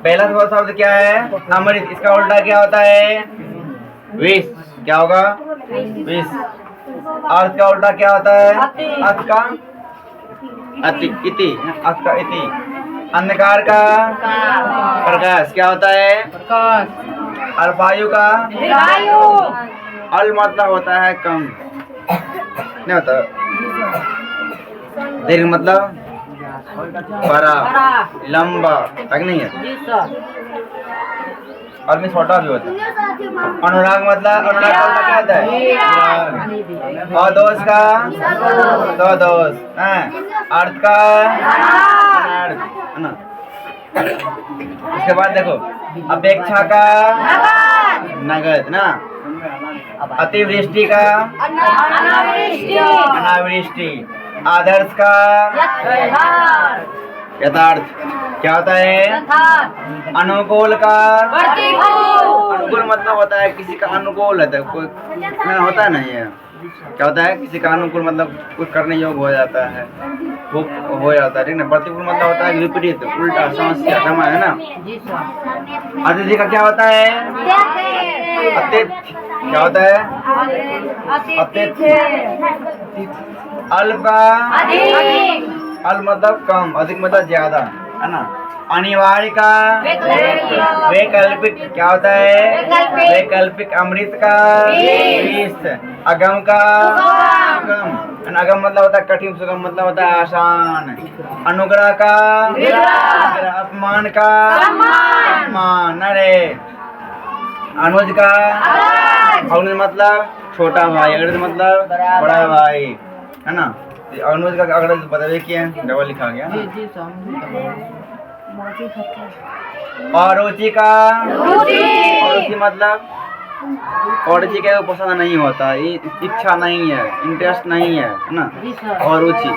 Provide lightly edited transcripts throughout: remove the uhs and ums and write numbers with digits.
पहला शब्द क्या है? अमृत। इसका उल्टा क्या होता है? विष। क्या होगा? विष। अर्थ का उल्टा क्या होता है? अर्थ का अति, इति। अर्थ का इति। अंधकार का प्रकाश। क्या होता है? अल्पायु का अल मतलब होता है कम, नहीं होता। दीर्घ मतलब बड़ा, लंबा, है कि नहीं है? और में छोटा भी होता है। अनुराग मतलब, अनुराग का उल्टा क्या होता है? अदोष का सदोष। अर्थ का अनर्थ, है ना। इसके बाद देखो, अपेक्षा का नगद ना, अतिवृष्टि का अनावृष्टि, आदर्श का यथार्थ। क्या होता है? अनुकूल का अनुकूल मतलब होता है किसी का अनुकूल है, कोई होता है ना, ये क्या होता है? किसी का अनुकूल मतलब कुछ करने योग्य हो जाता है, वो हो जाता है, ठीक है। प्रतिकूल मतलब होता है विपरीत, उल्टा, समस्या, समय, है ना। अतिथि का क्या होता है? अतिथि। क्या होता है? अतिथि। अल्प का अल मतलब कम, अधिक मतलब ज्यादा, है ना। अनिवार्य का वैकल्पिक। क्या होता है? वैकल्पिक। अमृत का विष। अगम का सुगम। अगम मतलब होता है कठिन, सुगम मतलब होता है आसान। अनुग्रह का अपमान का सम्मान। अरे अनुज का अनुज मतलब छोटा भाई, अग्रज मतलब बड़ा भाई, है ना। अनुज का अग्रज बताइए क्या है? डबल लिखा गया ना। और रुचि का रुचि मतलब और रुचि के पसंद नहीं होता, इच्छा नहीं है, इंटरेस्ट नहीं है ना। और रुचि,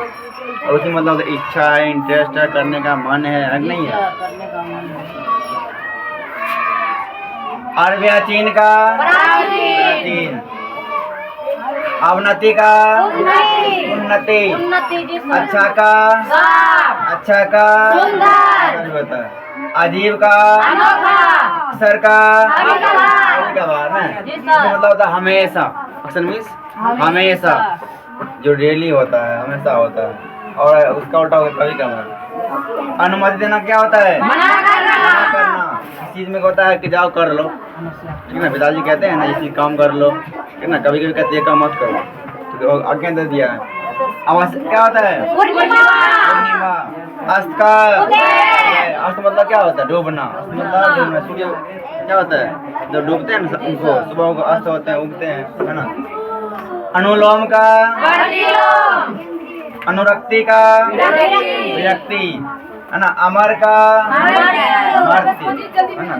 रुचि मतलब इच्छा है, इंटरेस्ट है, करने का मन है नहीं है। और व्याचीन का प्राचीन। अवनति का उन्नति। अच्छा का अच्छा का बता। अजीब का अक्सर का बार ना, मतलब होता है हमेशा। अक्सर मीन्स हमेशा, जो डेली होता है, हमेशा होता है। और उसका उल्टा होता है कभी कभार। अनुमति देना क्या होता है? मना करना। इस चीज में होता है कि जाओ कर लो, ठीक है ना। पिताजी कहते हैं ना ये चीज काम कर लो, ठीक है ना। कभी कभी कहते हैं काम मत करो, तो आज्ञा दे दिया है। अमावस्या क्या होता है? पूर्णिमा। अस्त का अस्त मतलब क्या होता है? डूबना। अस्त मतलब डूबना। सूर्य क्या होता है? जब डूबते हैं ना उनको, सुबह को अस्त होते हैं, उगते हैं, है ना। अनुलोम का अनुरक्ति का विरक्ति, है ना। अमर का मर्त्य, है ना।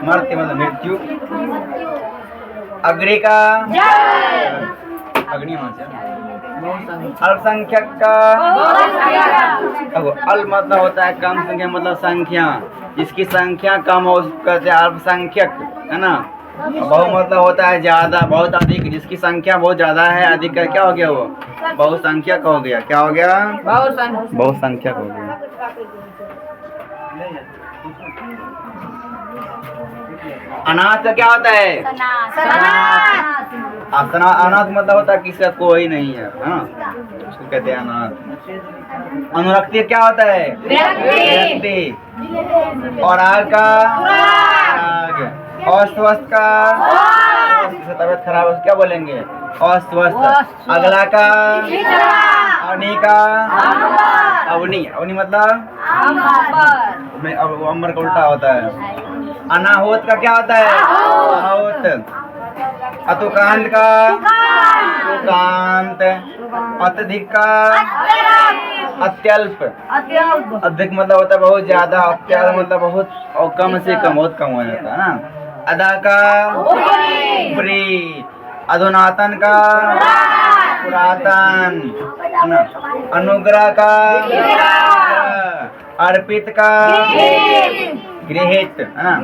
मर्त्य मतलब मृत्यु। अग्नि का अग्नि। अल्पसंख्यक का अल मतलब होता है कम संख्या, मतलब संख्या, जिसकी संख्या कम हो कहते हैं अल्पसंख्यक, है ना। बहु मतलब होता है ज्यादा, बहुत अधिक, जिसकी संख्या बहुत ज्यादा है, अधिक का क्या हो गया? वो बहुसंख्यक हो गया। क्या हो गया? बहुसंख्यक हो गया। अनाथ का क्या होता है? अनाथ मतलब होता है किसी का कोई नहीं है, हाँ, उसको कहते हैं अनाथ। अनुरक्ति क्या होता है? व्यक्ति। और आग का आग। अस्वस्थ का तबियत खराब है क्या बोलेंगे? अस्वस्थ। अगला का अवनी का अवनी। अवनी मतलब अम्बर का उल्टा होता है। अनाहुत का क्या होता है? अनाहुत। अतुकांत का सुकांत। अत्यधिक का अत्यल्प। अधिक मतलब होता है बहुत ज्यादा, अत्यल्प मतलब बहुत और कम से कम, बहुत कम हो जाता है ना। अदा का ऊपरी। अधुनातन का पुरातन, है ना। अनुग्रह का अर्पित का गृहित, है ना।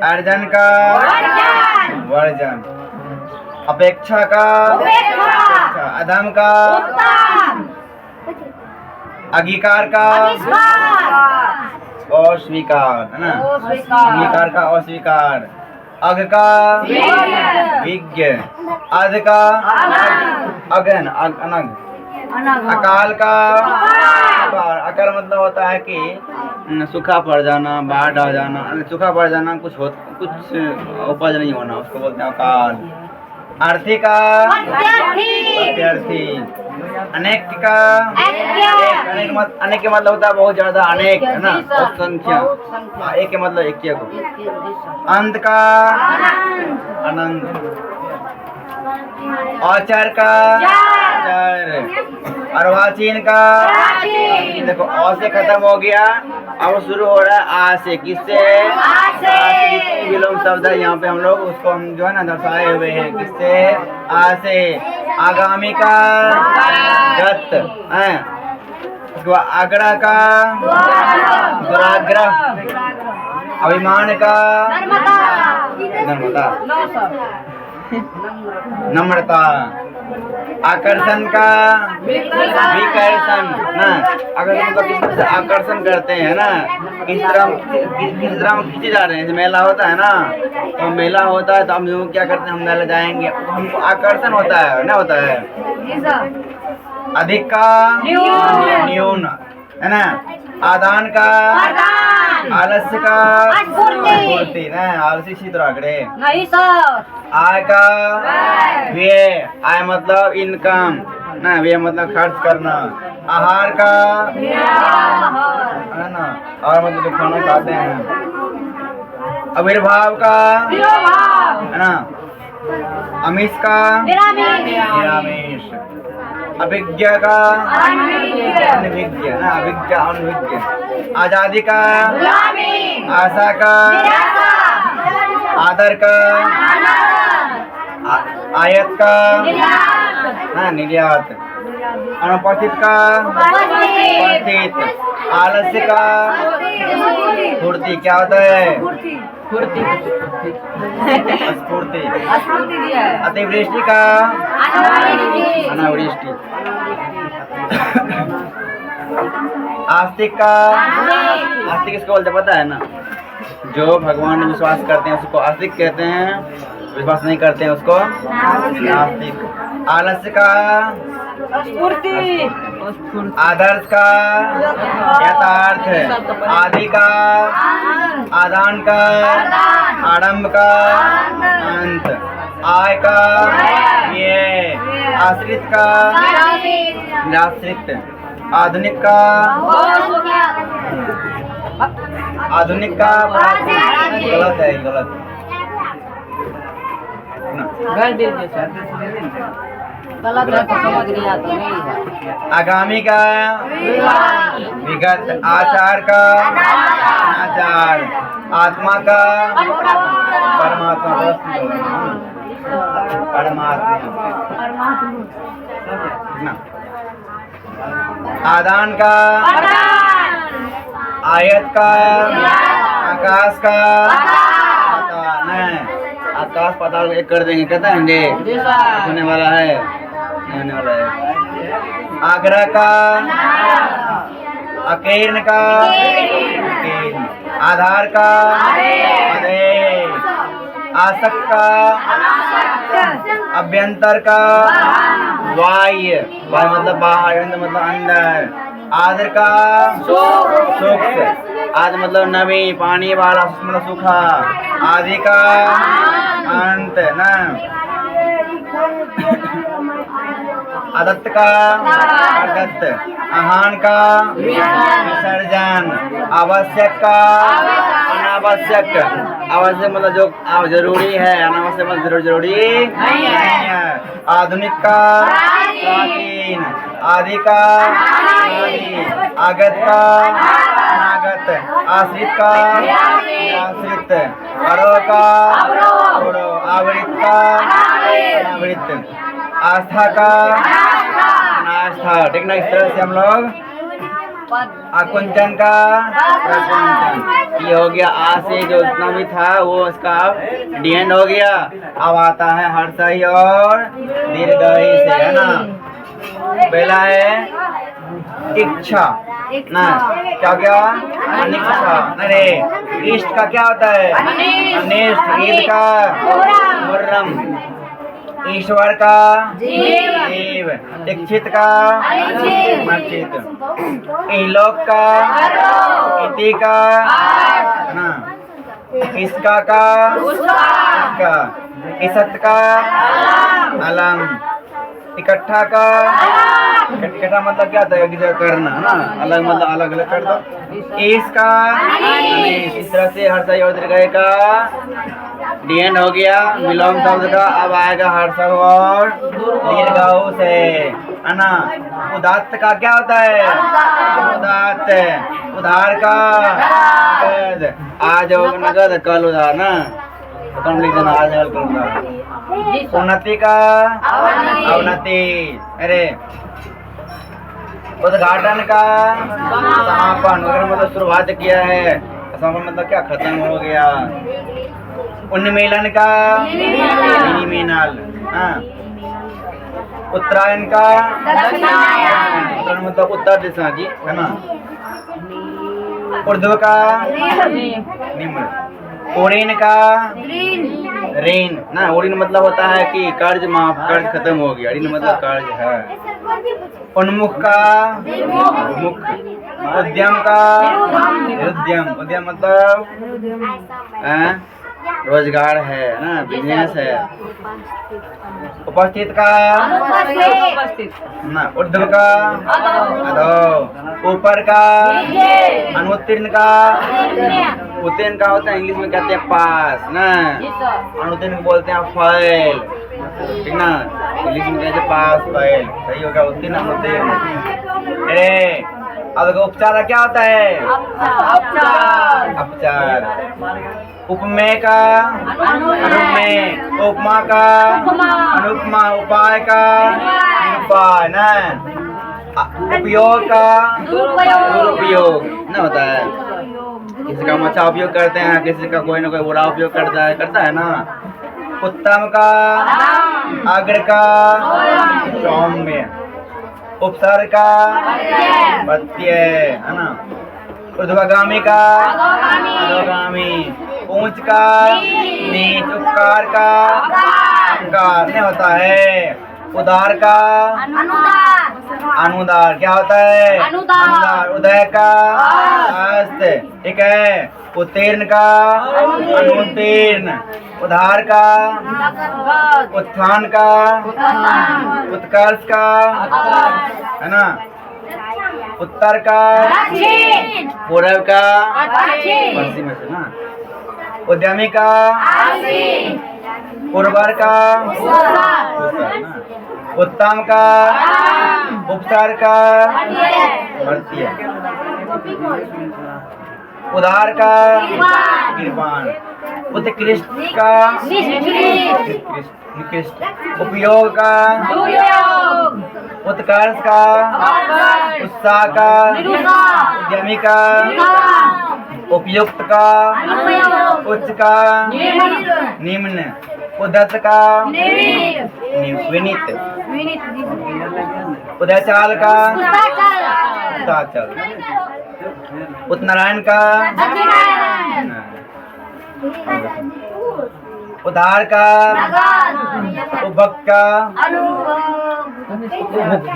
अर्जन का वर्जन। अपेक्षा का अधम का अंगीकार का अस्वीकार है ना, अंगीकार का अस्वीकार। अग का विज्ञ, अध का अगन अनग, अकाल का अकाल। अकाल मतलब होता है कि सूखा पड़ जाना, बाढ़ आ जाना, सूखा पड़ जाना, कुछ उपज नहीं होना, उसको बोलते हैं अकाल। अर्थी का प्रत्यर्थी, अनेक का अनेक के मतलब होता है बहुत ज्यादा, अनेक है ना, असंख्य। एक के मतलब एक को। अंत का अनंत, औचर का अर्वाचीन का। देखो अ से खत्म हो गया, अब शुरू हो रहा है आ से। किससे? जितने विलोम शब्द है यहाँ पे हम लोग उसको हम जो है ना दर्शाए हुए हैं। किससे? आ से। आगामी का गत है, आग्रह का दुराग्रह, अभिमान का नर्मदा, नम्रता, आकर्षण का विकर्षण ना। अगर मतलब किसी से आकर्षण करते हैं ना, किस तरह हम खींचे जा रहे हैं, मेला होता है ना, तो मेला होता है तो हम लोग क्या करते हैं, हम मेला जाएंगे, हमको आकर्षण होता है ना, होता है। अधिक का न्यून है ना, आदान का आलस्य का पूर्ति ना, आलसी सी तरह नहीं सर। आय का व्यय, आय मतलब इनकम ना, व्यय मतलब खर्च करना। आहार का है ना, और मतलब जो खाना खाते हैं। आविर्भाव का है ना, अमीष का निरामिष। अभिज्ञ का अनभिज्ञ ना, अभिज्ञ अनभिज्ञ। आजादी का आशा का, आदर का आयत का ना, निर्यात। अनुपस्थित का उपस्थित। आलस्य का फूर्ति, क्या होता है? स्फूर्ति। अतिवृष्टि का अनावृष्टि। आस्तिक का, आस्तिक किसको बोलते पता है ना? जो भगवान में विश्वास करते हैं उसको आस्तिक कहते हैं, विश्वास नहीं करते हैं उसको नास्तिक। आलस्य का आदर्श का यथार्थ, आदि का आदान का, आरंभ का अंत, आय का ये, आश्रित का निराश्रित, आधुनिक का आधुनिक का गलत है, गलत समझ लिया तो नहीं है। आगामी का विगत, आचार का आचार, आत्मा का परमात्मा, आदान का आयत का, आकाश का आकाश पाताल एक कर देंगे, कहता है होने वाला है, होने वाला है। आग्रह का अकीर्ण का, आधार का आसक्त का, अभ्यंतर का वाह्य, वाह्य मतलब बाहर, मतलब अंदर। आदर का सूक्ष्म, आदि मतलब नमी, पानी वाला, मतलब सूखा। आदि का अंत ना। अदत्त का अदत्त, आहान का विसर्जन, आवश्यक का अनावश्यक, आवश्यक मतलब जो जरूरी है, अनावश्यक मतलब जरूरी नहीं है। आधुनिक का प्राचीन, आदि का आदि, आगत का अनागत, आश्रित का आश्रित, अरो का अरो, आवृत का अनावृत, आस्था का अनास्था। ठीक ना, इस तरह से हम लोग आकुंचन का प्रकुंचन, ये हो गया। आ से जो जितना भी था वो उसका डी एंड हो गया। अब आता है हर्षई और दीर्घई से, है ना। पहला है इच्छा, ना क्या क्या अनिच्छा। अरे इष्ट का क्या होता है अनिष्ट। ईद का मुहर्रम। ईश्वर का जीव। इच्छित का अनुचित। इलोक का इति का ना। इसका का उसका। इसत का अलंग। इकट्ठा का इकट्ठा मतलब क्या होता है कि करना ना। अलग मतलब अलग अलग कर दो। इसका इस तरह से हर्ष और दीर्घ का डीएन हो गया विलोम शब्द का। अब आएगा हर्ष और दीर्घ से है ना। उदात्त का क्या होता है उदात्त। उधार का नगद। आज होगा नगद कल उधार ना। तो कौन लिख देना आज कल उधार। उन्नति का अवनति। अरे उद्घाटन का समापन। अगर मतलब शुरुआत किया है समापन मतलब क्या खत्म हो गया। उन्मीलन का मिनिमिनल। उत्तरायण का उत्तरायण मतलब उत्तर दिशा की है ना। ऊर्ध्व का निम्न। ओरिन का ऋण ना। ओरिन मतलब होता है कि कर्ज माफ कर्ज खत्म हो गया। ऋण मतलब कर्ज है। उन्मुख का मुख। उद्यम का उद्यम। उद्यम मतलब रोजगार है ना बिजनेस है। उपस्थित का ना। ऊर्ध्व का अधो। ऊपर का अनुत्तीर्ण का उत्तीर्ण का होता है इंग्लिश में कहते हैं पास ना। अनुत्तीर्ण बोलते हैं फेल ठीक ना। इंग्लिश में कहते हैं पास फेल सही होगा उत्तीर्ण अनुत्तीर्ण। अरे अब उपचार क्या होता है अपचार। उपमेय का अनुमेय। उपमा का अनुपमा। उपाय का उपाय ना। उपयोग का दुरुपयोग ना होता है। किसी का अच्छा उपयोग करते हैं किसी का कोई ना कोई बुरा उपयोग करता है ना। उत्तम का अग्र का सौम्य। उपसर्ग का प्रत्यय है ना। ऊर्ध्वगामी का अधोगामी। ऊंच का नीच। उपकार का उपकार नहीं होता है। उदार का अनुदार क्या होता है अनुदार। उदय का अस्त ठीक है। उत्तीर्ण का अनुत्तीर्ण। उधार का उत्थान का उत्कर्ष का है ना। उत्तर का पूर्व का पश्चिम में से ना। उद्यमी का उर्वर का उत्तम का उपचार का भर्ती। उदार का कृपाण। उत्कृष्ट का निकृष्ट। उपयोग का उत्कर्ष का उत्साह का उद्यमी का उपयुक्त का उच्च का निम्न। उदत्त का विनीत। उदयचाल का उत्ताचल। उत्तरायण का उधार का उपभक्त का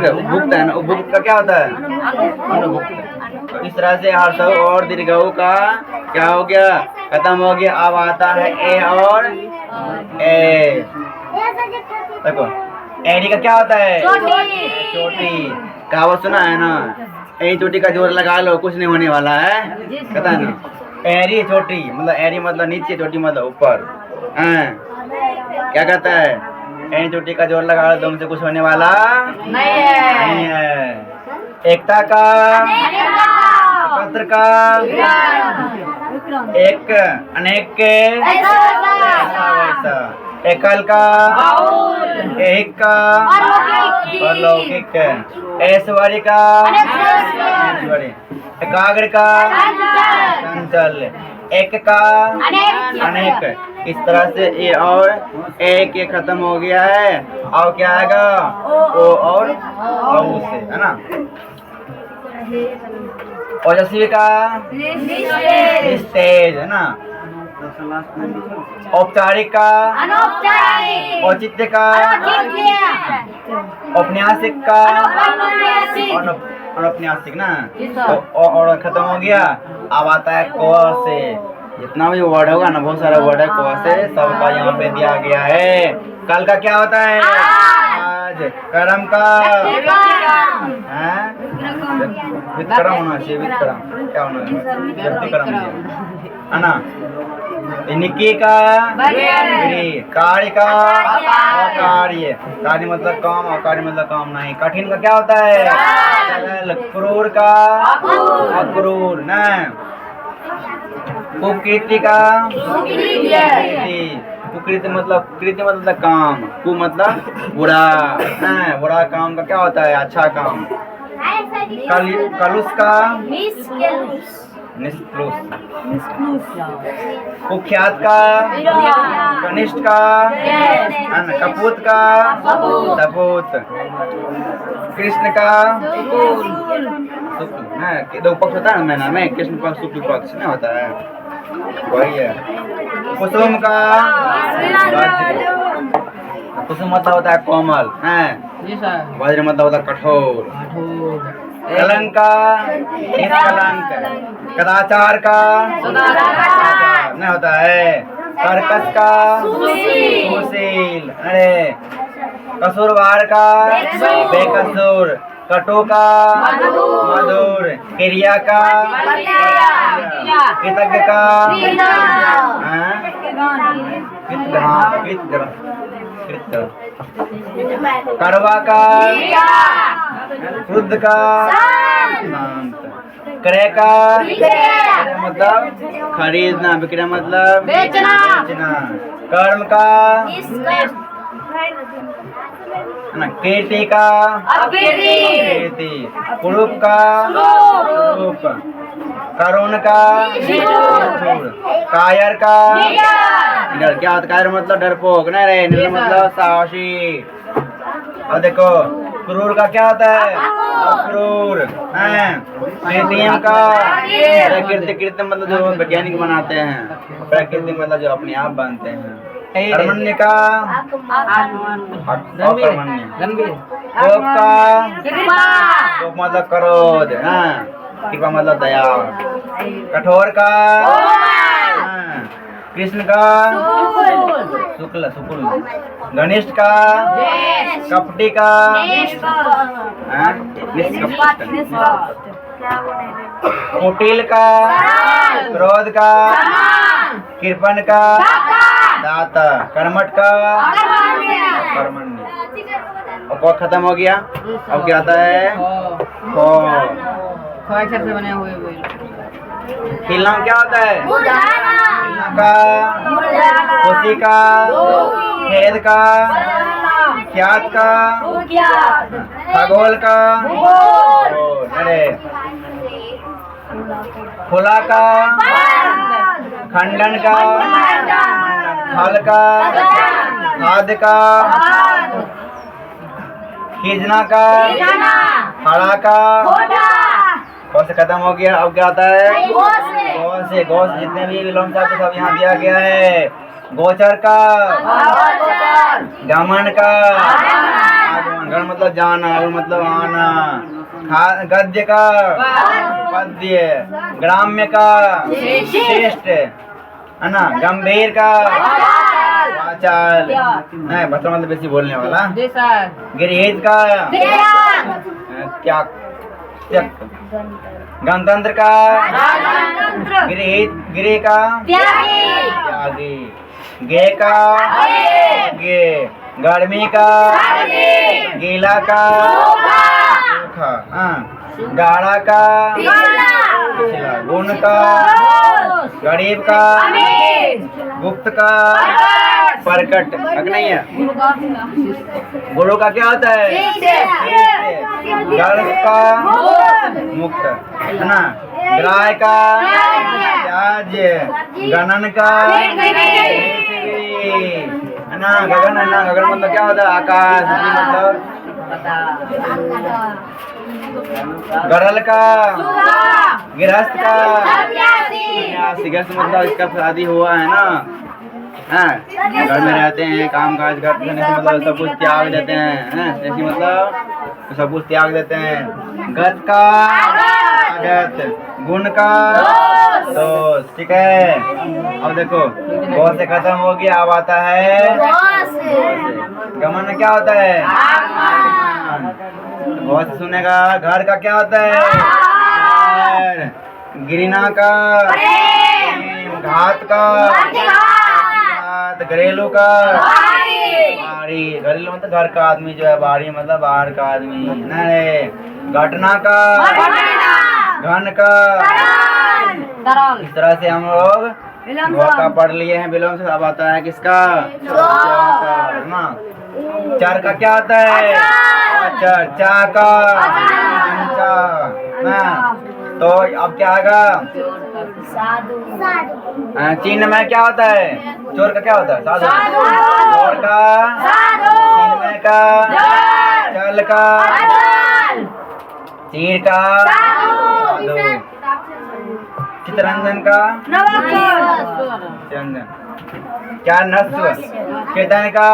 उपभुक्त है ना। उपभुक्त का क्या होता है अनुभुक्त। इस तरह से हर्ष और दीर्घ का क्या हो गया खत्म हो गया। अब आता है ए और ए। देखो एडी का क्या होता है चोटी। कहावत सुना है ना। ए चोटी का जोर लगा लो कुछ नहीं होने वाला है पता नहीं। एरी चोटी मतलब एरी मतलब नीचे चोटी मतलब ऊपर। क्या कहता है एरी चोटी का जोर लगा लो तुमसे कुछ होने वाला नहीं है। एकता का एकत्र का एक अनेक के वैसा। एकल का एक का परलौकिक। ऐश्वर्य का ऐश्वर्य। एकाग्र का चंचल। एक का अनेक। इस तरह से ए और एक ये खत्म हो गया है। और क्या आएगा ओ और औ से है ना। ओजस्वी का निस्तेज, है ना। औपचारिक का अनौपचारिक, औचित्य का औपन्यासिक का अनौपन्यासिक ना। तो और खत्म हो गया। अब आता है क से। जितना भी वर्ड होगा ना, बहुत सारा वर्ड है क से, सबका यहाँ पे दिया गया है। कल का क्या होता है? आज। कर्म का है विक्रम होना चाहिए। विक्रम क्या होना चाहिए? व्यक्तिक्रम है ना। निकी का विधि, कार्य का अकार्य। कार्य मतलब काम, अकार्य मतलब काम नहीं। कठिन का क्या होता है? सरल। क्रूर का अक्रूर ना। कुकृति का कुकृति मतलब, कृति मतलब काम, कु मतलब बुरा ना। बुरा काम का क्या होता है? अच्छा काम। कलुष का निष्क्लुष। कुख्यात का कनिष्ठ का कपूत का सपूत। कृष्ण का शुक्ल ना। दो पक्ष होता है मैना में, कृष्ण पक्ष शुक्ल पक्ष नहीं होता है, वही है। कुसुम का कुसुम मतलब होता है कोमल है। वज्र मतलब होता है कठोर। कलंक का निष्कलंक। कदाचार का नहीं होता है। कर्कश का सुशील। अरे कसूरवार का बेकसूर। कटु का मधुर। क्रिया का कृतज्ञ का कड़वा का क्रुद्ध का शांत। क्रय का मतलब खरीदना, विक्रय मतलब बेचना। कर्म का कीर्ति का कीर्ति। कुरूप का रूप। करुण का कायर का डर। क्या होता है? कायर मतलब डरपोक नहीं रहे। निर्लज मतलब साहसी। और देखो क्रूर का क्या होता है? अक्रूर। कृत्रिम का कृत्रिम मतलब जो वैज्ञानिक बनाते हैं। प्राकृतिक मतलब जो अपने आप बनते हैं। कर्मण्य का अकर्मण्य। कोप का कोप मतलब क्रोध। कृपा मतलब दया। कठोर का कृष्ण का शुक्ल शुक्ल। घनिष्ठ का कपटी का कुटिल का क्रोध का कृपण का दाता। कर्मठ का कर्मण्य। और खत्म हो गया। अब क्या आता है? से बने हुए। खिलना क्या होता है? खिलना का खुशी का खेद का ख्यात का खगोल का अरे खुला का खंडन का फल का खाद का खींचना का हरा का। कौन से खत्म हो गया। अब क्या आता है? गौ से जितने भी विलोम सब यहाँ दिया गया है। गोचर का गमन का गण मतलब जाना, और मतलब आना। गद्य का पद्य। ग्राम्य का श्रेष्ठ है ना। गंभीर का वाचाल नहीं बच्चा मतलब बेसी बोलने वाला। गृहित का त्याग त्यक्त। गणतंत्र का गृह का त्यागी। गे का गे। गर्मी का गीला का सूखा। गाढ़ा का पिछला। गुण का गरीब का गुप्त का प्रकट। नहीं है। गुरु का क्या होता है? गर्भ का मुक्त है ना। ग्राह का त्याज्य। गणन का है ना। गगन है ना। गगन मतलब क्या होता है? आकाश। मतलब गड़ल का, गृहस्थ का, सन्यासी। गृहस्थ मतलब इसका शादी हुआ है ना, हाँ, घर में रहते हैं, काम काज करते हैं, ऐसे मतलब सब कुछ त्याग देते हैं, ऐसी मतलब सब कुछ त्याग देते हैं। गत का आगत, गुण का दोष। ठीक है, अब देखो बहुत से खत्म हो गया, अब आता है गमन में क्या होता है? बहुत से सुनेगा। घर का क्या होता है? घर। गिरना का, घात का, घरेलू का, बाहरी। घरेलू मतलब घर का आदमी जो है, बाहरी मतलब बाहर का आदमी। नहीं, घटना का, घन का। इस तरह से हम लोग का पढ़ लिए हैं विलोम से। अब आता है किसका? का ना। चार का क्या आता है? अचर। चा का ना। तो अब क्या आएगा? चिन्ह में क्या होता है? चोर का क्या होता है? साधु। चोर का, चिन्ह में का, चल का, चीर का, साधु। चित्ररंजन का, चंदन। क्या? नस्व। कीर्तन का,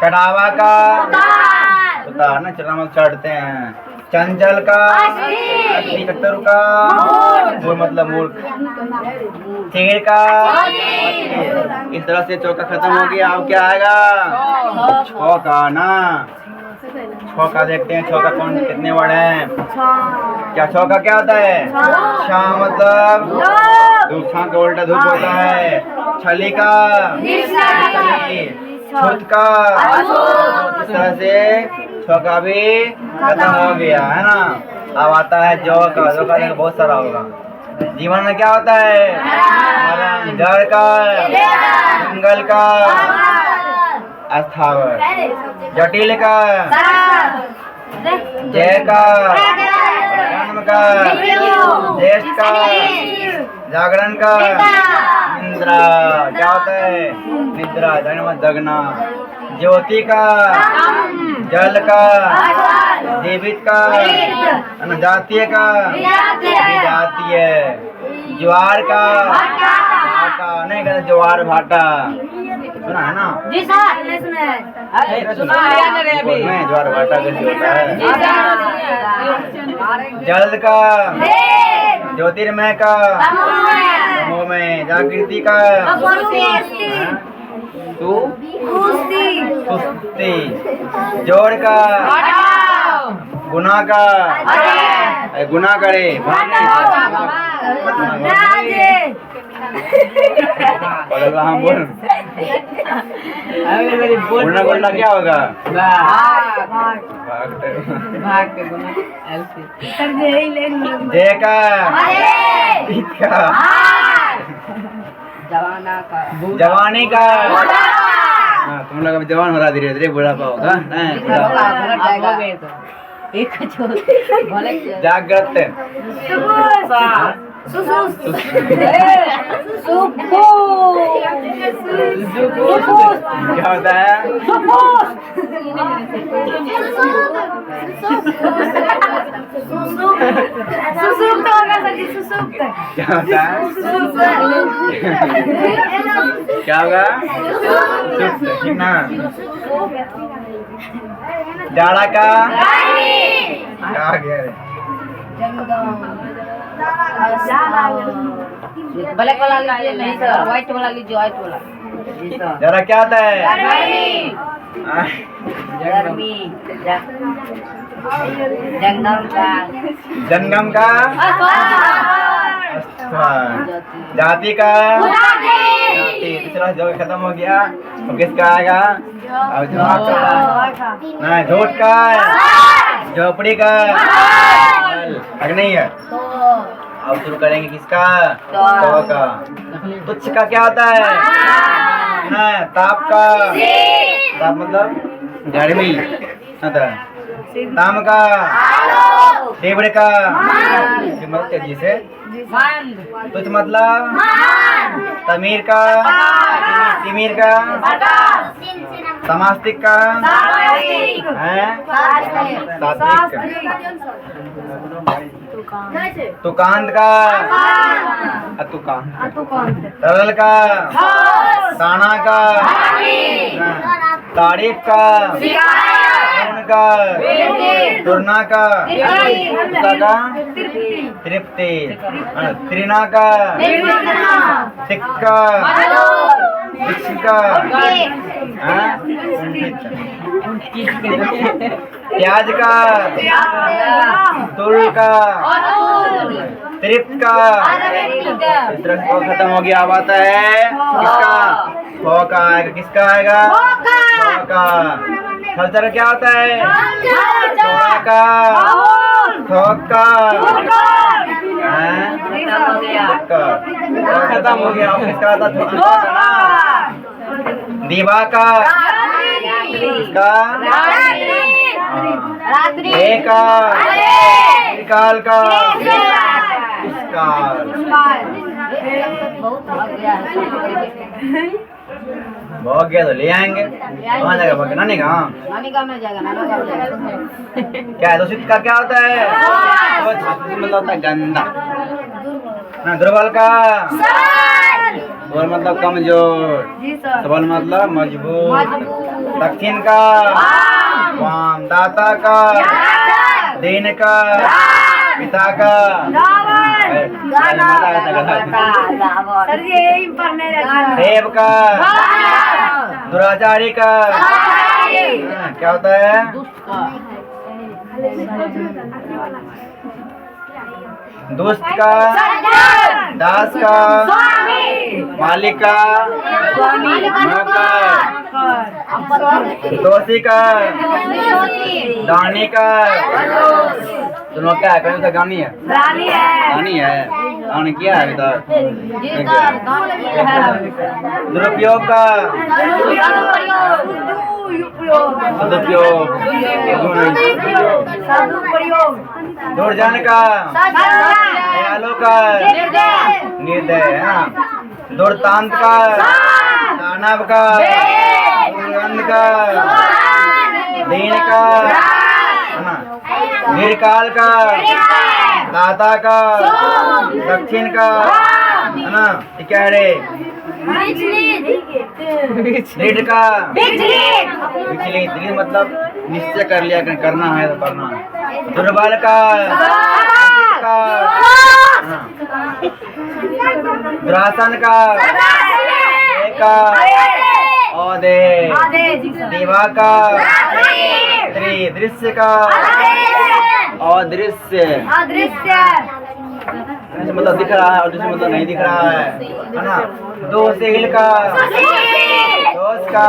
चढ़ावा का, उतार ना, चढ़ावा चढ़ते हैं। चंचल का, चतुर का, मूर्ख मतलब मूर्ख। चीड़ का, इस तरह से चौका खत्म हो गया। अब क्या आएगा? छौ का ना। छौ का देखते हैं, छौ का कौन कितने वर्ड हैं? क्या छौ का क्या होता है? छा मतलब धूप, छा का उल्टा धूप होता है। छली का, छुत का। इस तरह से छौ का भी खत्म हो गया है ना। अब आता है जौ का। जौ का बहुत सारा होगा। जीवन में क्या होता है? मरण। जड़ का, जंगल का, अस्थावर। जटिल का, जय का, जन्म का, ज्येष्ठ का, जागरण का, निद्रा। क्या होता है? निद्रा, जन्म जगना। ज्योति का, जल का, जीवित का, जातीय का, जातीय। ज्वार का, भाटा नहीं कहते, ज्वार भाटा सुना है ना? जी सर, सुना है। ज्वार भाटा कैसे होता है? जल का, ज्योतिर्मय का, तमो में, जागृति का, सुस्ती। जोड़ का, गुना का, गुना करे, हम बोल। गुना गुना क्या होगा? जय का, जवानी का। तुम लोग अभी जवान हो रहा, धीरे धीरे बुढ़ापा होगा। जागृत, क्या होता है? क्या होता है? क्या होगा? ना। जाड़ा का क्या गया? ब्लैक वाला लीजिए, नहीं सर, व्हाइट वाला लीजिए, व्हाइट वाला। जरा क्या आता है? जंगम का, जंगम का, जाति का, जाति। तीसरा जो खत्म हो गया, तो किसका आएगा? नहीं, झूठ का, झोपड़ी का, नहीं है। अब शुरू करेंगे किसका? तो का। तुच्छ का क्या होता है? हाँ, ताप का, ताप मतलब गर्मी। ताम का, तीव्र का, मतलब तेजी से। तुच्छ मतलब तमीर का, तिमिर का, समास्तिक का है सात्विक तुकांत का अतुकांत तरल का ताना का तारीफ का पूर्ण का तुरना का तृप्ति त्रिना का सिक्का शिक्षिका प्याज का तुल का तृप्त का को खत्म हो गया। अब आता है किसका खो का आएगा किसका आएगा खो का खलचर क्या होता है छोड़ा का थोक का खत्म हो गया। अब किसका आता दीवा का किसका का काल का बहुत गया तो ले आएंगे कहाँ जाएगा नानी का में जाएगा क्या है दूषित का क्या होता है मतलब होता है गंदा दुर्बल का दुर्बल मतलब कमजोर सबल मतलब मजबूत दक्षिण का वाम दाता का देन का पिता का देव का दुराचारी का क्या होता है दोस्त का दास का मालिक का नौकर दोषी का दानी का दोनों क्या है कौन सा गानी है गानी है गानी क्या है इधर दुरुपयोग का सदुपयोग दुर्जन का दयालु का निर्दय है ना दुर्तांत का दानव का दुर्गंध का दीन का है ना निर्काल का दाता का दक्षिण का है ना क्या है रे दृढ़ का विचलित मतलब निश्चय कर लिया करना है तो करना है दुर्बल का दुरासन का औदे दीवा का दृश्य का अदृश्य मतलब दिख रहा है और दूसरे मतलब नहीं दिख रहा है ना दोषील का दोष का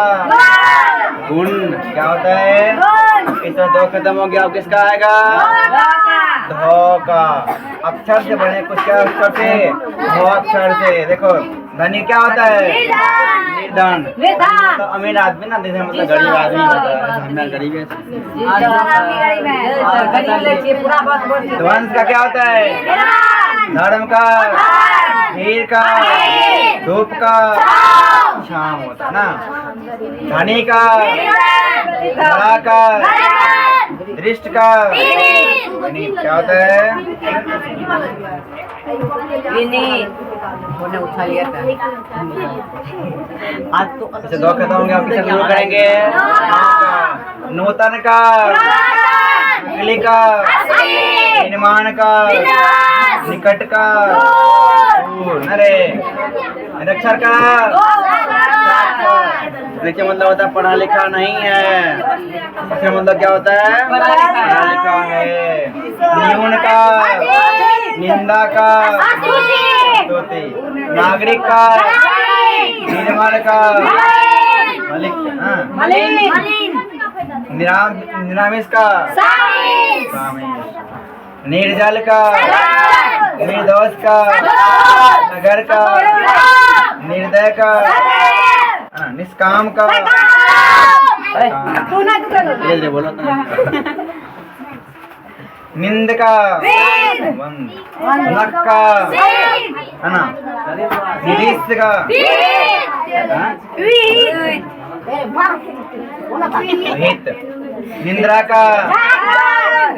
गुण क्या होता है इसमें दो खत्म हो गया। अब किसका आएगा धोखा अक्षर से बने कुछ क्या अक्षर से धो अक्षर से देखो धनी क्या होता है निर्धन तो अमीर आदमी ना जैसे मतलब गरीब आदमी होता है हमें गरीब है। वंश का क्या होता है धर्म का हीर का धूप का शाम होता है ना धनी का धड़ा का दृष्ट का क्या होता है उठा लिया था आज तो अच्छा दो खत्म होंगे आप किसे शुरू करेंगे नूतन का का निर्माण का निकट का अरे निरक्षर का देखिए मतलब होता है पढ़ा लिखा नहीं है इसका मतलब क्या होता है पढ़ा लिखा है न्यून का निंदा का स्तुति नागरिक का निर्मल का निरामिष का निर्जल का निर्दोष का नगर का निर्दय का निष्काम का बोलो निंद का नक का है ना निरीश का हित। निंद्रा का,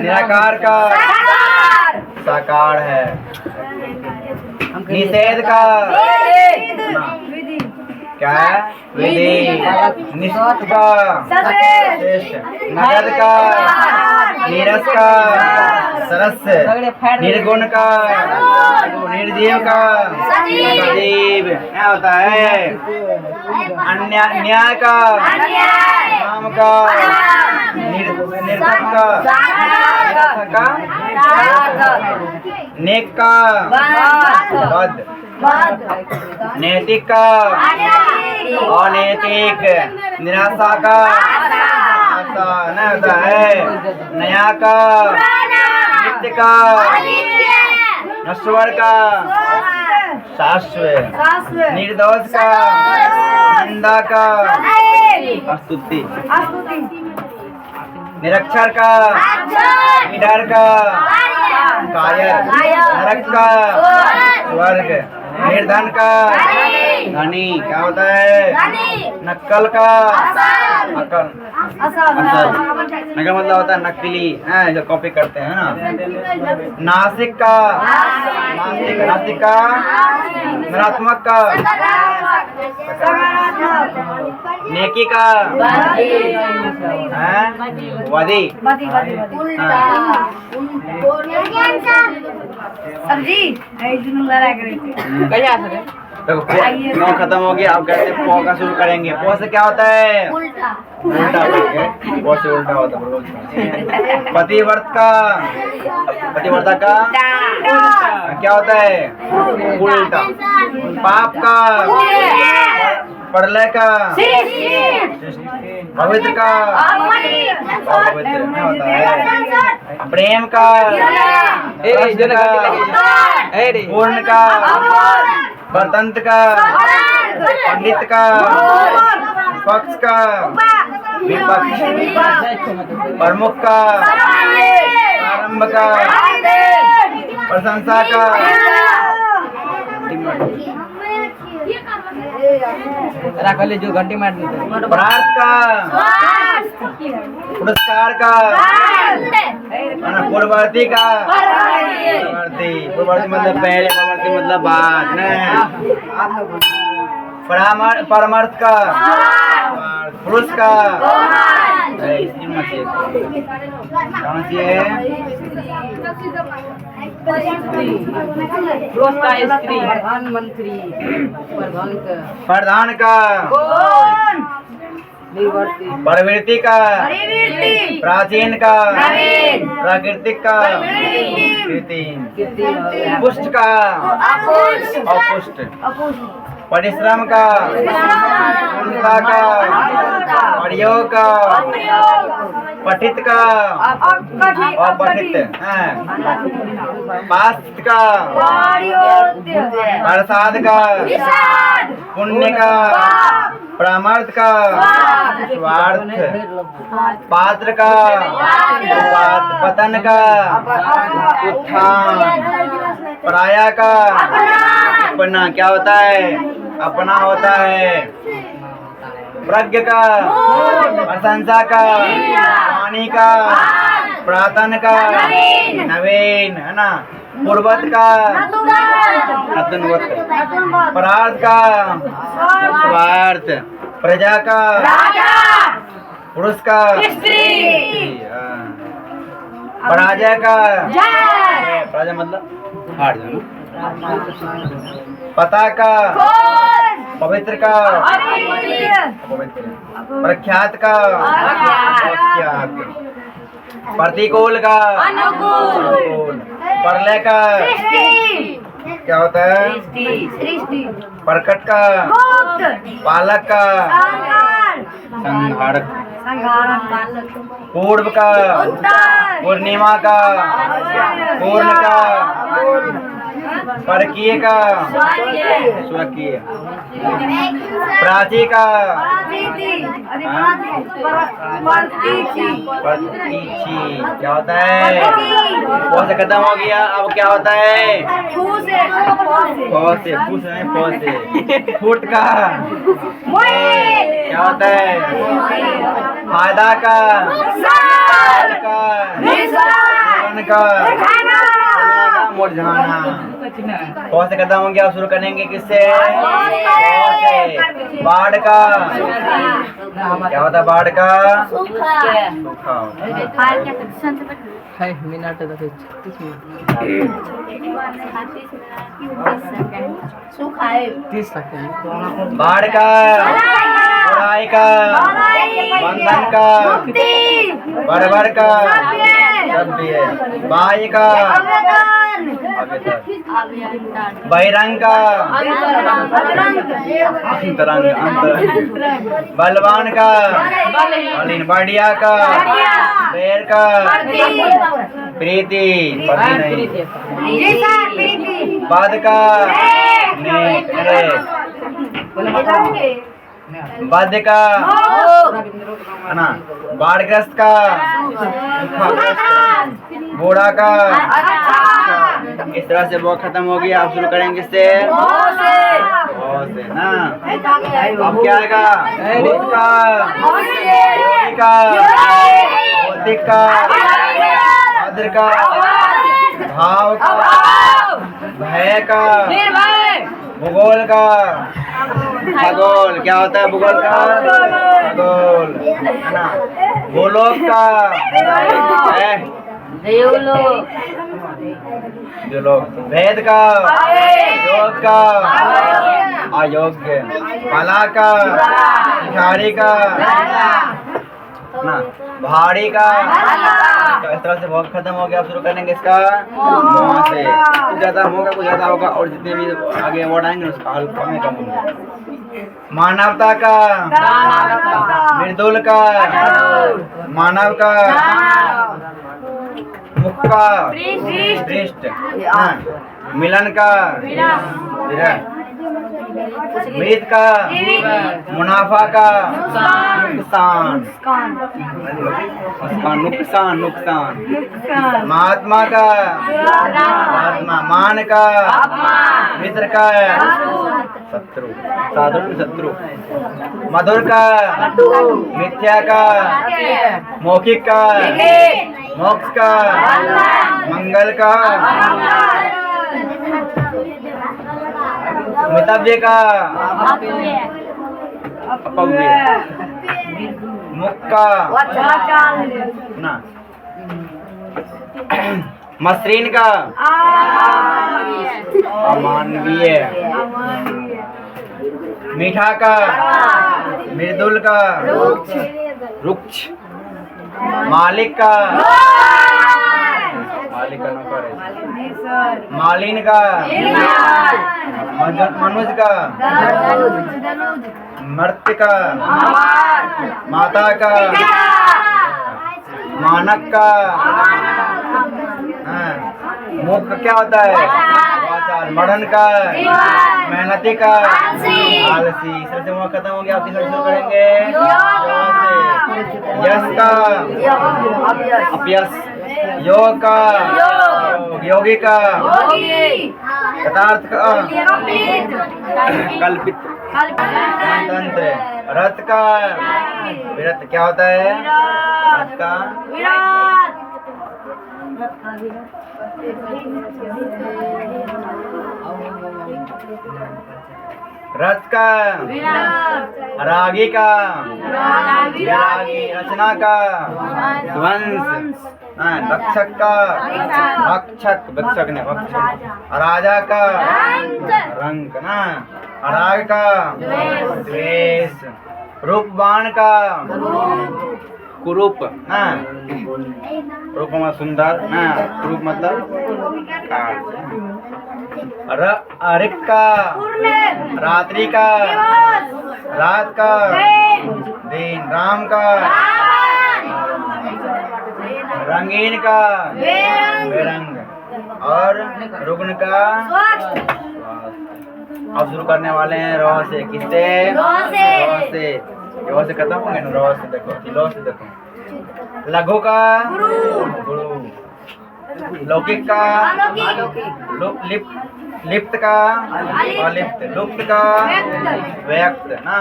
निराकार का साकार है। निषेध का क्या है? विधि। निष्ठ का श्रेष्ठ। नगद का, नीरस का सरस। निर्गुण का, निर्जीव का सजीव। क्या होता है? न्याय का, नाम का, निरर्थक का, नेक का, बद। नैतिक का, अनैतिक। निराशा का, आशा न होता है। नया का, नित्य का, नश्वर का, शाश्वत। निर्दोष का, निंदा का, स्तुति। निरक्षर का, निडर का, कायर। नरक का, स्वर्ग। निर्धन का, धनी। क्या होता है? नक्कल का, अकल। असल। नकल मतलब होता है नकली, जो कॉपी करते हैं ना। नासिक का, नास्तिक। नास्तिक का, नकारात्मक का। नेकी का, वदी। देखो नौ खत्म हो गया, अब कहते हैं पौ का शुरू करेंगे। पौ से क्या होता है? उल्टा। पौ से उल्टा होता है। पतिव्रत का, पतिव्रता का क्या होता है? उल्टा। पाप का, प्रलय का, पवित्र का, अपवित्र होता है। प्रेम का, रस का, पूर्ण का, परतंत्र का, पंडित का, पक्ष का, विपक्ष। प्रमुख का, प्रारंभ का, प्रशंसा का, राखले जो घंटी मार प्रार्थ का, पुरस्कार का, पूर्ववर्ती का। पूर्ववर्ती मतलब पहले, परवर्ती मतलब बाद न। परमार्थ का, पुरुष का। कौन सी है? स्त्री। प्रधानमंत्री। प्रधान का, प्रवृत्ति का, प्राचीन का, प्राकृतिक का, कृत्रिम। पुष्ट का, अपुष्ट। परिश्रम का, पूर्णता का, प्रयोग का, पठित का, अपठित। पास्त का, प्रसाद का, पुण्य का, प्रामर्थ का, स्वार्थ। पात्र का, पतन का, उत्थान। पराया का, अपना। क्या होता है? अपना होता है। प्रज्ञ का, प्रशंसा का, वाणी का, पुरातन का, नवीन है ना। पूर्वत का, नतुनवत। परार्थ का, स्वार्थ। प्रजा का, पुरुष का, पराजय का, पराजय मतलब हार जाना। पता का, पवित्र का, पवित्र। प्रख्यात का, प्रख्यात। प्रतिकूल का, अनुकूल। प्रलय का क्या होता है? प्रकट का, पालक का, संहारक। पूर्व का, पूर्णिमा का, पूर्ण का, परकीय का स्वकीय। प्राची का प्रतीची। क्या होता है? वो से खत्म हो गया, अब क्या होता है? फुट का क्या होता है? फायदा का मुरझाना। कौन से खत्म हो गया, अब शुरू करेंगे किससे? बाढ़ का क्या होता है? बाढ़ का सूखा। बाढ़ का बुराई का बंधन का बरबर का सब भी है। बाई का बहिरंग का अंतरंग। बलवान का बढ़िया का बैर का प्रीति पति नहीं। पद का बद का है ना। बाढ़ग्रस्त का बूढ़ा का। इस तरह से वो खत्म हो गया, आप शुरू करेंगे इससे ना। अब क्या आएगा? भूत का भौतिक का भद्र का भाव का भय का भूगोल का खगोल। क्या होता है भूगोल का? खगोल है ना। गोलोक का वेद का योग का अयोग्य। कला का भिखारी का ना। भारी का। तो इस तरह से बहुत खत्म हो गया, आप शुरू करेंगे इसका मोह से। कुछ ज्यादा होगा, कुछ ज्यादा होगा, और जितने भी आगे वर्ड आएंगे उसका हल कम ही कम होगा। मानवता का मृदुल का मानव का मुख का दृष्ट मिलन का मृत का मुनाफा का नुकसान। महात्मा का मान का मित्र का शत्रु शत्रु। मधुर का मिथ्या का मौखिक का मोक्ष का मंगल का मितव्य का अपव्य। मुख का ना। मसरीन का अमानवीय। मीठा का मृदुल का रुक्ष। मालिक का नौकर है। मालिन का मनुज का मर्त्य का माता का मानक का। मुख क्या होता है? मरण का मेहनती का आलसी। सबसे वो खत्म हो गया, आप तीसरा शुरू करेंगे। यश का अपयश। योग का योगी का यथार्थ का कल्पित। गणतंत्र। रथ का विरत। क्या होता है? रथ का रथ का रागी का रचना का ध्वंस। रक्षक का भक्षक ने भक्षक। राजा का रंक ना। राग का द्वेष। रूपवान का कुरूप ना। रूप मतलब सुंदर ना। कुरूप मतलब रिक्त का रात्रि का रात का दिन। राम का रंगीन का बेरंग। और रुग्ण का अब शुरू करने वाले हैं रो से। किससे? रो से। रो से खत्म होंगे ना, रो से देखो, लो से देखो। लघु का गुरु, लौकिक का लिप्त का अलिप्त, लुप्त का व्यक्त ना,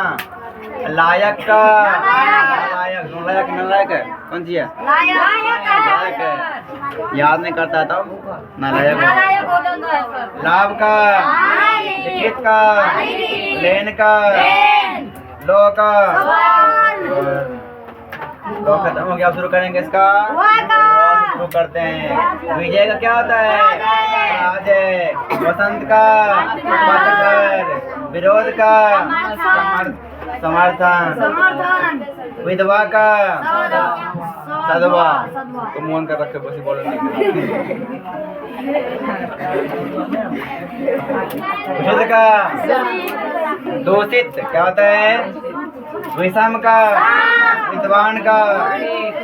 लायक का नालायक, नालायक नालायक है कौन सी है? नालायक है, याद नहीं करता तब नालायक है। लाभ का, लिखित का, लेन का, लो का, लो खत्म हो गया। अब शुरू करेंगे इसका, शुरू करते हैं। विजय का क्या होता है? पराजय। वसंत का पतझड़, विरोध का समर्थन, विधवा का सदवा। तो मोहन का रख बस बोलो विशुद्ध का दूषित क्या होता है? विषम का, विद्वान का,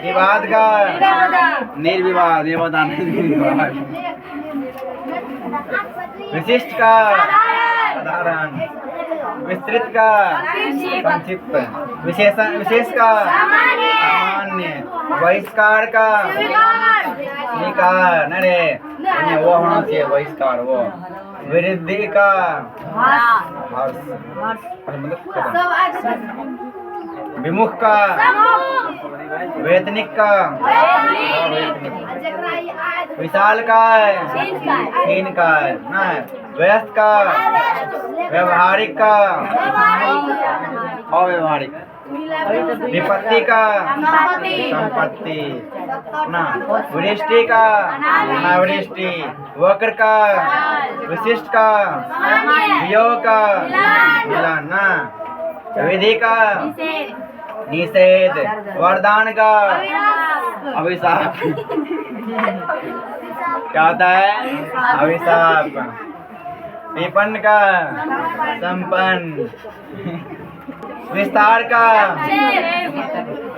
विवाद का, निर्विवाद, निर्वाद, विशिष्ट का साधारण, विस्तृत का संक्षिप्त, विशेष का सामान्य, बहिष्कार का स्वीकार, अरे वो होना चाहिए बहिष्कार, वो वृद्धि का विमुख का, वेतनिक का, विशाल का, हीन का, व्यस्त का, व्यवहारिक का, अव्यवहारिक, विपत्ति का, संपत्ति ना, वृष्टि का, अनावृष्टि, वक्र का, विशिष्ट का, वियोग का, मिलन ना, विधि का, निषेध, वरदान का, अभिशाप क्या होता है? अभिशाप, विपन्न का, संपन्न, विस्तार का,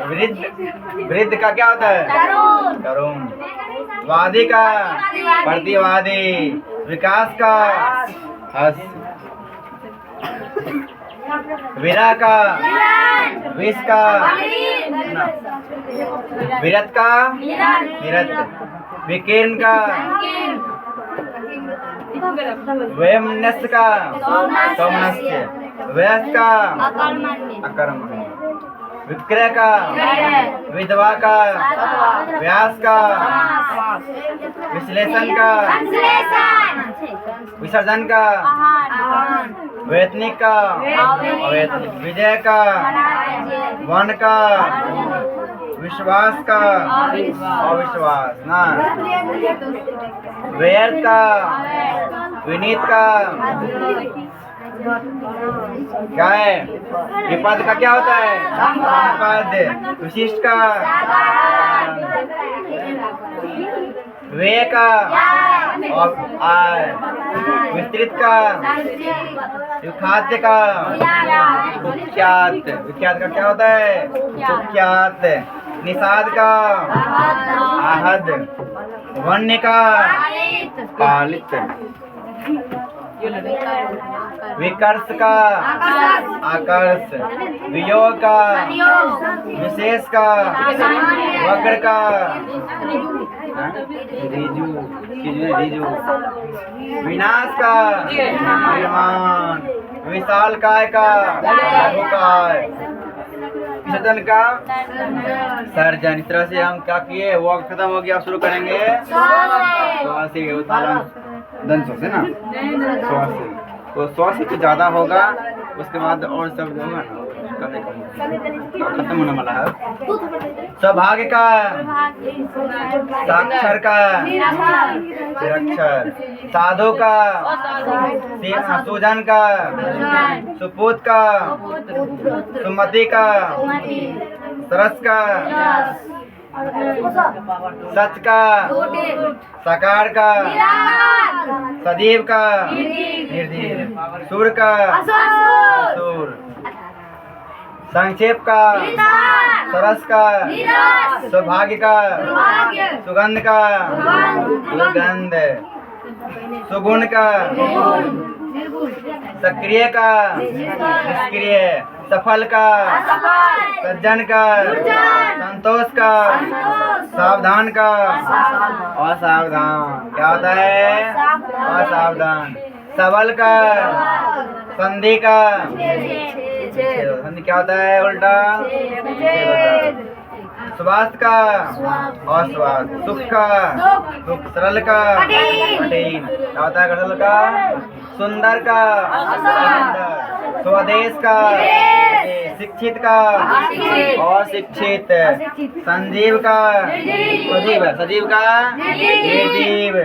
वृद्ध का क्या होता है? तरुण, वादी का, प्रतिवादी, विकास का, हस, विरह का, विष का, विरत का, विरत, विकीर्ण का, वैमनस्य का, सौमनस्य, व्यस्त का, अकर्मण्य, विक्रय का, विधवा का, व्यास का, विश्लेषण का, विसर्जन का, वेतनिक का, अवेतनिक, विजय का, वन का, विश्वास का, अविश्वास ना, व्यर्थ का, विनीत का, क्या है? विपद का क्या होता है? संपद, विशिष्ट का, वे का, और विस्तृत का, खाद्य का, कुख्यात, विख्यात का क्या होता है? कुख्यात, निषाद का, आहद, वन्य का, पालित, विकर्ष का, आकर्ष, वियोग का, विशेष का, वक्र का, ऋजु, विनाश का, निर्माण, विशाल काय का, लघु काय, विसर्जन का, सर्जन। इस तरह से हम क्या किए? वो खत्म हो गया। शुरू करेंगे दंसों से ना, 100 से, तो 100 से कुछ ज्यादा होगा, उसके बाद और शब्द होगा ना, तो खत्म होने वाला है। सौभाग्य का, साक्षर का, निरक्षर, साधु का, सुजन का, सुपूत का, सुमति का, सरस का, सच का, सकार का, सजीव का, निर्जीव, सुर का, असुर, संक्षेप का, सरस का, सौभाग्य का, सुगंध का, दुर्गंध, सुगुण का, सक्रिय का, निष्क्रिय, सफल का, सज्जन का, संतोष का, सावधान का, असावधान। क्या होता है? असावधान। सबल का, संधि का, संधि क्या होता है? उल्टा स्वास्थ्य का, अस्वास्थ्य। सुख का, दुख। सरल का, कठिन। क्या होता है? सरल का, सुंदर का, सुंदर। स्वदेश का, शिक्षित का, अशिक्षित। संजीव का, सजीव। सजीव का, निर्जीव।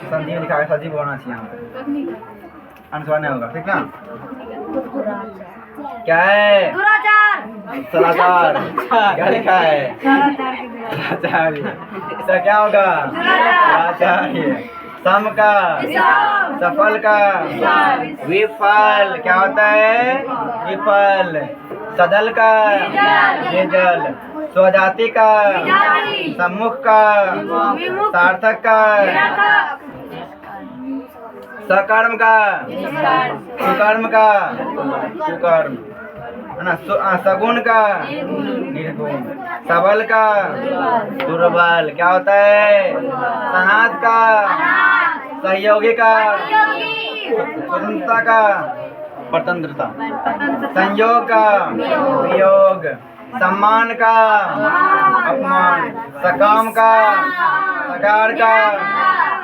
संजीव लिखा है, सजीव होना चाहिए यहाँ पे, अनुस्वार नहीं होगा, ठीक ना? क्या है? सदाचार। क्या लिखा है? सदाचार्य। इसका क्या होगा? सदाचार्य। सम का, सफल का, विफल। क्या होता है? विफल। सदल का, निजल। स्वजाति का, सम्मुख का, सार्थक का, सकर्म का, सुकर्म का, कुकर्म, है ना? सगुण का, निर्गुण। सबल का, दुर्बल। क्या होता है? सनात का, सहयोगी का, स्वतंत्रता का, स्वतंत्रता। संयोग का, वियोग। सम्मान का, अपमान। सकाम का, सकार का,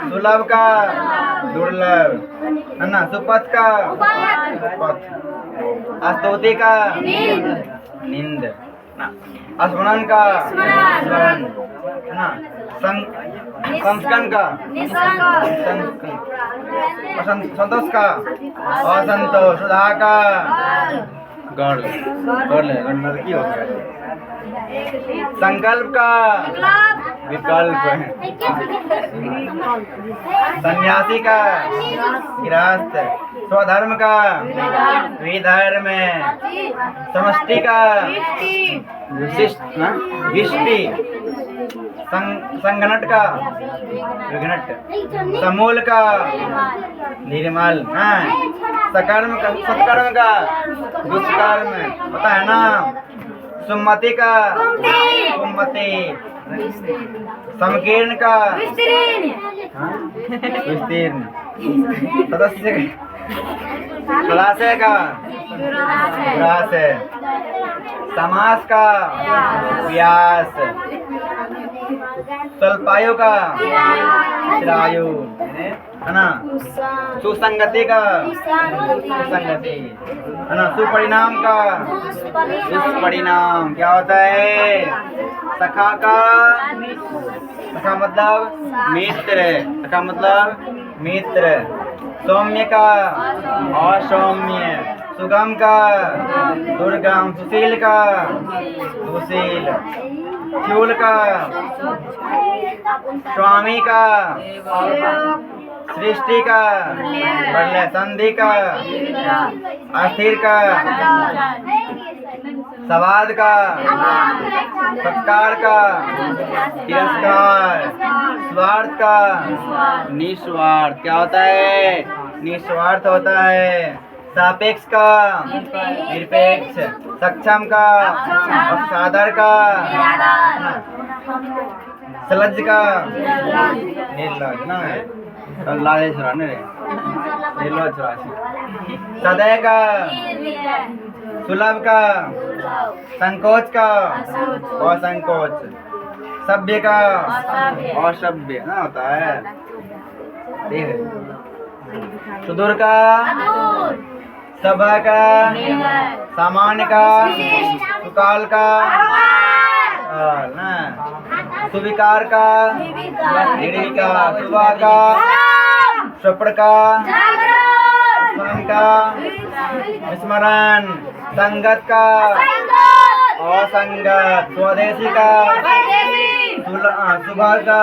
सुलभ का, दुर्लभ, है ना? सुपथ का, पथ। स्तुति का, निंद। स्मरण का, स्मरण, है ना? संस्करण का, संतोष का, असंतोष। सुधा का, गढ़। नरकी हो गया। संकल्प का, विकल्प। सन्यासी का, गृहस्थ। स्वधर्म का, विधर्म। समष्टि का, विष्टि। संघनट का, विघ्नट। समूल का, निर्मल। सकर्म का, सत्कर्म का, दुष्कर्म। पता है ना? सुमति का, सुमति। संकीर्ण का, विस्तीर्ण। सदस्य खलासे का, ग्रास। समास का, व्यास। स्वल्पायु का, चिरायु, है ना? सुसंगति का, सुसंगति, है ना? सुपरिणाम का, दुष्परिणाम। क्या होता है? सखा का, सखा मतलब मित्र। सखा मतलब मित्र। सौम्य का, असौम्य। सुगम का, दुर्गम। सुशील का, सुशील। शूल का, स्वामी का, सृष्टि का, प्रलय। संधि का, अस्थिर का, सवाद का, सत्कार का, तिरस्कार। स्वार्थ का, निस्वार्थ। क्या होता है? निस्वार्थ होता है। सापेक्ष का, निरपेक्ष। सक्षम का, सादर का, सलज का, निर्लज ना? लाज राने निर्लज राशि। सदय का, सुलभ का, संकोच का, असंकोच। सभ्य का, असभ्य ना होता है। सुदूर का, सभा का, सामान्य का, सुकाल का, ना? सुविकार का, निर्विकार। सुबह का, स्वप्न का, स्मरण का, स्मरण। संगत का, असंगत। स्वदेशी का, सुबह का,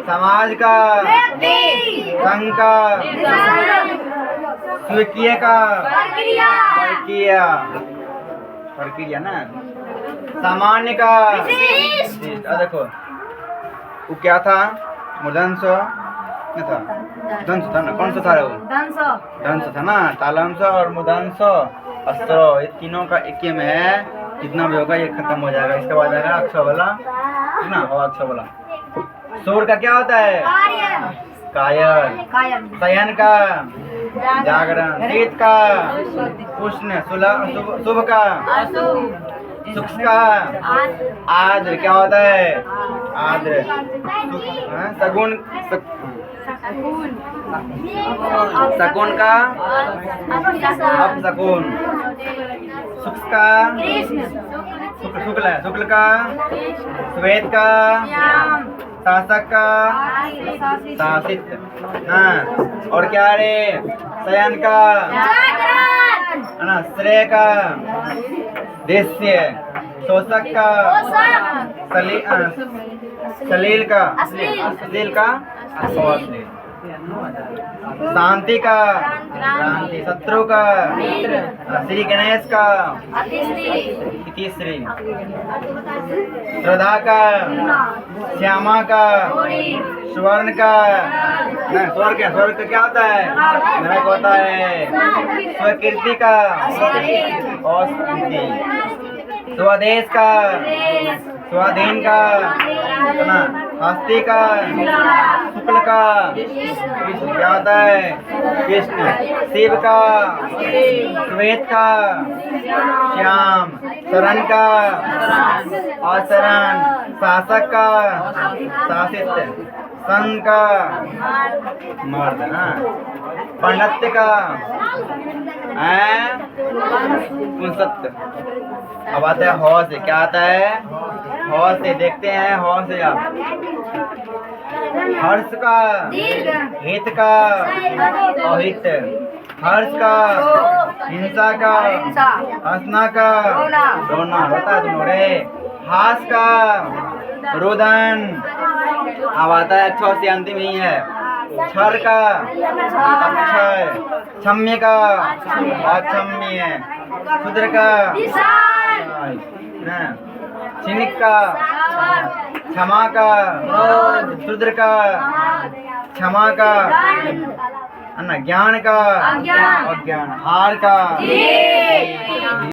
समाज का, संघ का, स्वीकीय का, प्रक्रिया ना? सामान्य का, देखो वो क्या था? मूर्धन्य क्या था? दंश था ना, कौन सा था वो? दंश था ना, तालंश और मूर्धन्य अस्त्र, ये तीनों का एक में है, कितना भी होगा ये खत्म हो जाएगा। इसके बाद आएगा अक्षर वाला, ठीक ना, और अक्षर वाला। सूर का क्या होता है? कायल। शयन का जागरण, शीत का उष्ण, शुभ का सुख का आद्र क्या होता है? आद्र। सगुन शकुन का अपशकुन, सुख का शुक्ल का श्वेत का शासक का शासित। हाँ, और क्या रे? शयन का है ना, श्रेय का दृश्य, शोषक का सलील का अश्लील का अश्लील, शांति का क्रांति, शत्रु का श्री गणेश का श्री, श्रद्धा का श्यामा का स्वर्ण का नहीं, स्वर्ग का क्या होता है? नरक होता है। स्वकीर्ति का और स्वदेश का स्वाधीन का ना, हस्ती का शुक्ल का कृष्ण क्या होता है? कृष्ण। शिव का श्वेत का श्याम, शरण का आचरण, शासक का शासित, संघ का मर्द, पंडित का पुंसत्व। अब आता है हौ से, क्या आता है? हौ से देखते हैं, हौ से आप हर्ष का हित का अहित, हर्ष का हिंसा का हंसना का रोना होता है दोनों रे, हास का रोदन। अब आता है छह से अंतिम ही है, क्षर का अक्षय, क्षम्य का अक्षम्य, क्षुद्र का क्षणिक का क्षमा का, क्षुद्र का क्षमा का, ज्ञान का अज्ञान, हार का